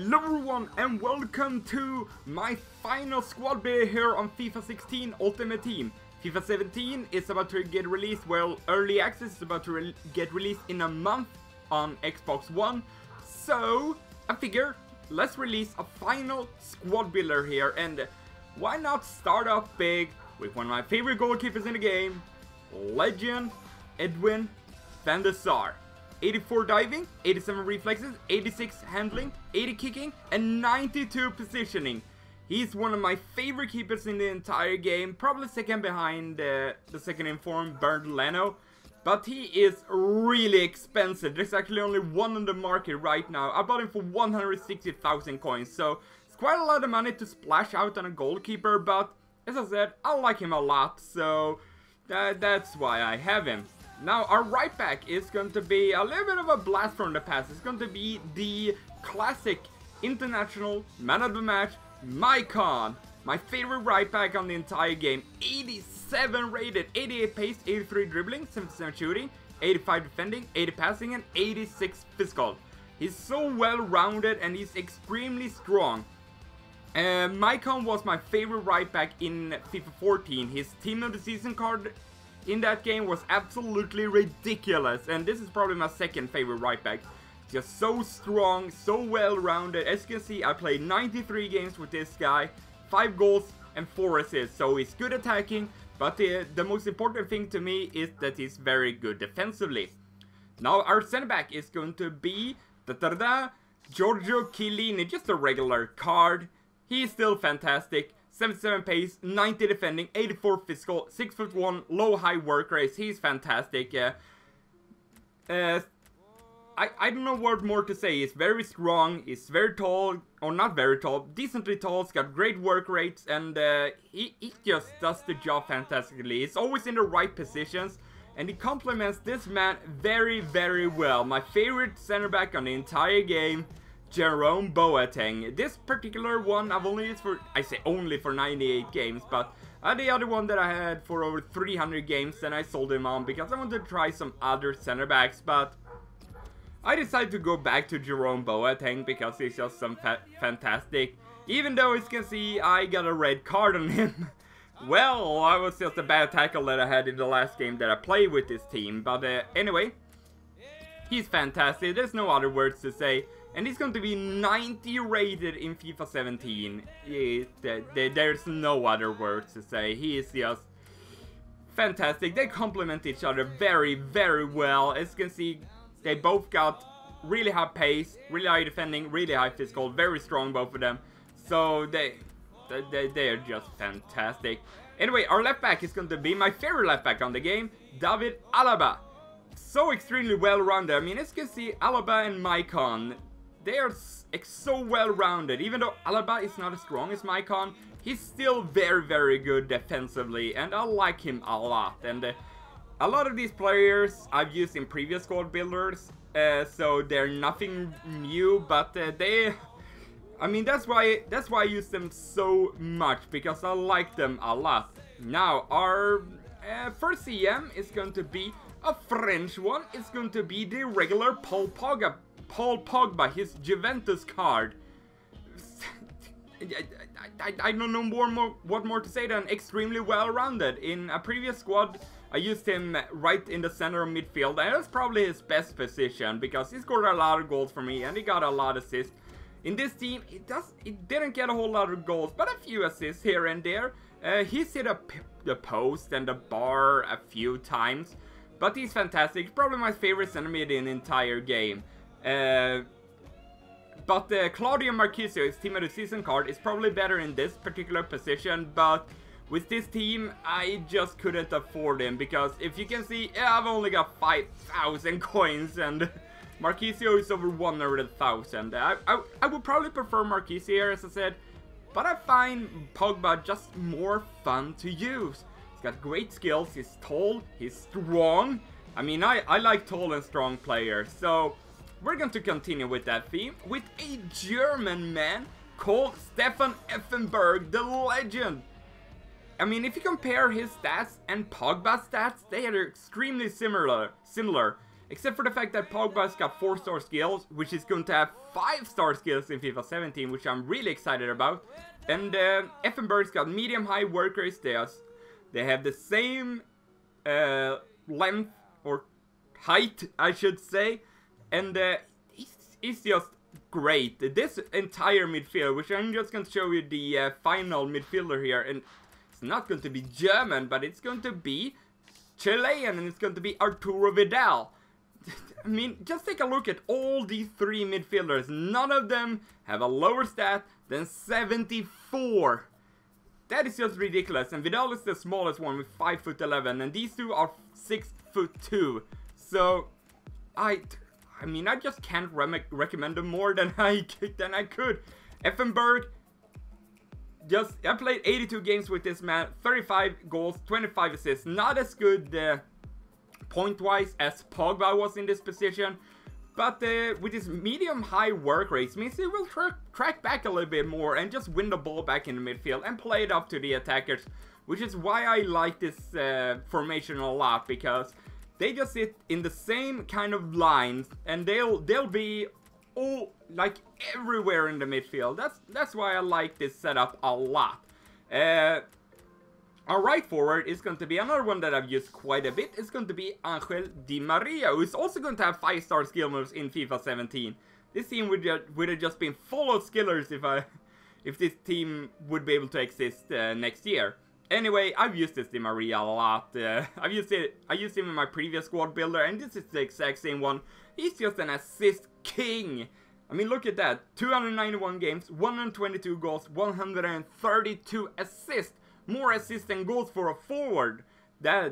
Hello everyone and welcome to my final squad build here on FIFA 16 Ultimate Team. FIFA 17 is about to get released, well, early access is about to get released in a month on Xbox One. So I figure let's release a final squad builder here, and why not start off big with one of my favorite goalkeepers in the game, legend Edwin van der Sar. 84 diving, 87 reflexes, 86 handling, 80 kicking, and 92 positioning. He's one of my favorite keepers in the entire game, probably second behind the second in form, Bernd Leno. But he is really expensive. There's actually only one on the market right now. I bought him for 160,000 coins, so it's quite a lot of money to splash out on a goalkeeper. But as I said, I like him a lot, so that's why I have him. Now, our right back is going to be a little bit of a blast from the past. It's going to be the classic international man of the match, Maicon. My favorite right back on the entire game. 87 rated, 88 pace, 83 dribbling, 77 shooting, 85 defending, 80 passing, and 86 physical. He's so well rounded and he's extremely strong. Maicon was my favorite right back in FIFA 14. His team of the season card in that game was absolutely ridiculous, and this is probably my second favorite right back. Just so strong, so well rounded. As you can see, I played 93 games with this guy, 5 goals and 4 assists, so he's good attacking, but the most important thing to me is that he's very good defensively. Now our center back is going to be Giorgio Chiellini, just a regular card. He's still fantastic. 77 pace, 90 defending, 84 physical, 6'1", low high work rate. He's fantastic. I don't know what more to say. He's very strong, he's very tall, or not very tall, decently tall, he's got great work rates, and he just does the job fantastically. He's always in the right positions, and he complements this man very, very well. My favorite center back on the entire game, Jerome Boateng. This particular one I've only used for, I say only for 98 games, but the other one that I had for over 300 games, then I sold him on because I wanted to try some other center backs, but I decided to go back to Jerome Boateng because he's just some fantastic. Even though as you can see I got a red card on him. Well, I was just a bad tackle that I had in the last game that I played with this team, but anyway, he's fantastic, there's no other words to say. And he's going to be 90 rated in FIFA 17. There's no other words to say. He is just fantastic. They complement each other very, very well. As you can see, they both got really high pace, really high defending, really high physical. Very strong, both of them. So they're just fantastic. Anyway, our left back is going to be my favorite left back on the game, David Alaba. So extremely well rounded. I mean, as you can see, Alaba and Maicon, they are so well rounded. Even though Alaba is not as strong as Maicon, he's still very, very good defensively, and I like him a lot. And a lot of these players I've used in previous squad builders, so they're nothing new, but I mean, that's why I use them so much, because I like them a lot. Now, our first CM is going to be a French one. It's going to be the regular Paul Pogba, his Juventus card. I don't know what more to say than extremely well rounded. In a previous squad, I used him right in the center of midfield, and that's probably his best position because he scored a lot of goals for me and he got a lot of assists. In this team, it didn't get a whole lot of goals, but a few assists here and there. He's hit the post and the bar a few times, but he's fantastic. He's probably my favorite center mid in the entire game. But Claudio Marchisio, his team of the season card, is probably better in this particular position, but with this team I just couldn't afford him because if you can see, I've only got 5,000 coins and Marchisio is over 100,000. I would probably prefer Marchisio here, as I said, but I find Pogba just more fun to use. He's got great skills, he's tall, he's strong. I mean, I like tall and strong players, so we're going to continue with that theme with a German man called Stefan Effenberg, the legend. I mean, if you compare his stats and Pogba's stats, they are extremely similar. Except for the fact that Pogba's got 4-star skills, which is going to have 5-star skills in FIFA 17, which I'm really excited about. And Effenberg's got medium-high work rates. They have the same length, or height, I should say. And he's just great. This entire midfield, which I'm just going to show you the final midfielder here. And it's not going to be German, but it's going to be Chilean, and it's going to be Arturo Vidal. I mean, just take a look at all these 3 midfielders. None of them have a lower stat than 74. That is just ridiculous. And Vidal is the smallest one with 5'11", and these two are 6'2". So, I mean, I just can't recommend them more than I could. Effenberg, I played 82 games with this man, 35 goals, 25 assists. Not as good point-wise as Pogba was in this position, but with his medium-high work rates, means he will track back a little bit more and just win the ball back in the midfield and play it up to the attackers, which is why I like this formation a lot, because they just sit in the same kind of lines and they'll be all like everywhere in the midfield. That's why I like this setup a lot. Our right forward is going to be another one that I've used quite a bit. It's going to be Angel Di Maria, who is also going to have 5-star skill moves in FIFA 17. This team would have just been full of skillers if this team would be able to exist next year. Anyway, I've used this Di Maria a lot. I used him in my previous squad builder, and this is the exact same one. He's just an assist king. I mean, look at that. 291 games, 122 goals, 132 assists. More assists than goals for a forward. That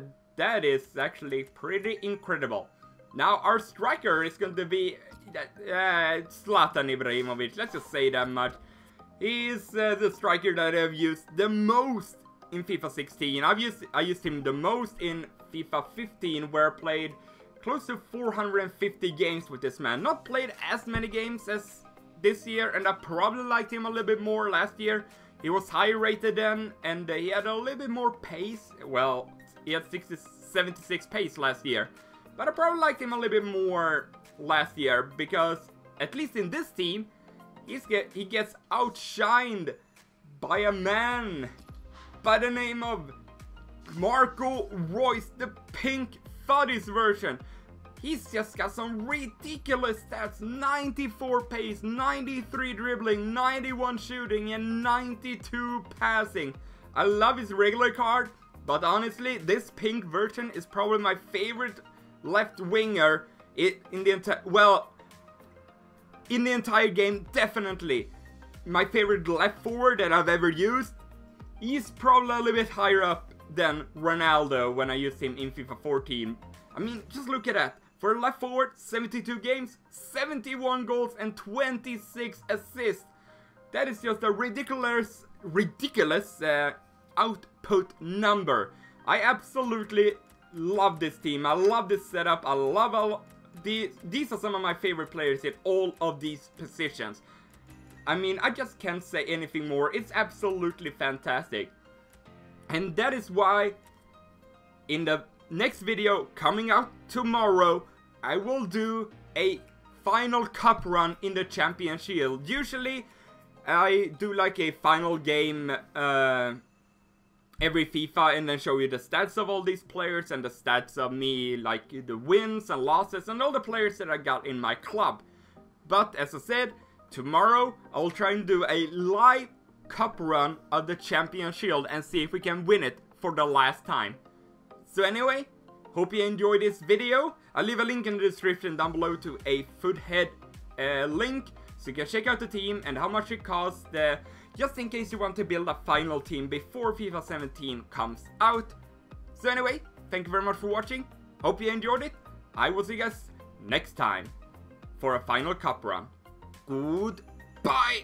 is actually pretty incredible. Now, our striker is going to be Zlatan Ibrahimovic. Let's just say that much. He's the striker that I've used the most in FIFA 16. I used him the most in FIFA 15, where I played close to 450 games with this man. Not played as many games as this year, and I probably liked him a little bit more last year. He was higher rated then, and he had a little bit more pace. Well, he had 76 pace last year. But I probably liked him a little bit more last year, because at least in this team, he gets outshined by a man by the name of Marco Reus, the pink FutHead version. He's just got some ridiculous stats. 94 pace, 93 dribbling, 91 shooting, and 92 passing. I love his regular card, but honestly, this pink version is probably my favorite left winger in the entire game, definitely. My favorite left forward that I've ever used. He's probably a little bit higher up than Ronaldo when I used him in FIFA 14. I mean, just look at that. For left forward, 72 games, 71 goals, and 26 assists. That is just a ridiculous output number. I absolutely love this team. I love this setup. I love these are some of my favorite players in all of these positions. I mean, I just can't say anything more. It's absolutely fantastic. And that is why in the next video coming out tomorrow, I will do a final cup run in the Champion Shield. Usually, I do like a final game every FIFA and then show you the stats of all these players and the stats of me, like the wins and losses and all the players that I got in my club. But as I said, tomorrow I will try and do a live cup run of the Champion Shield and see if we can win it for the last time. So anyway, hope you enjoyed this video. I'll leave a link in the description down below to a FutHead link, so you can check out the team and how much it costs, just in case you want to build a final team before FIFA 17 comes out. So anyway, thank you very much for watching. Hope you enjoyed it. I will see you guys next time for a final cup run. Goodbye.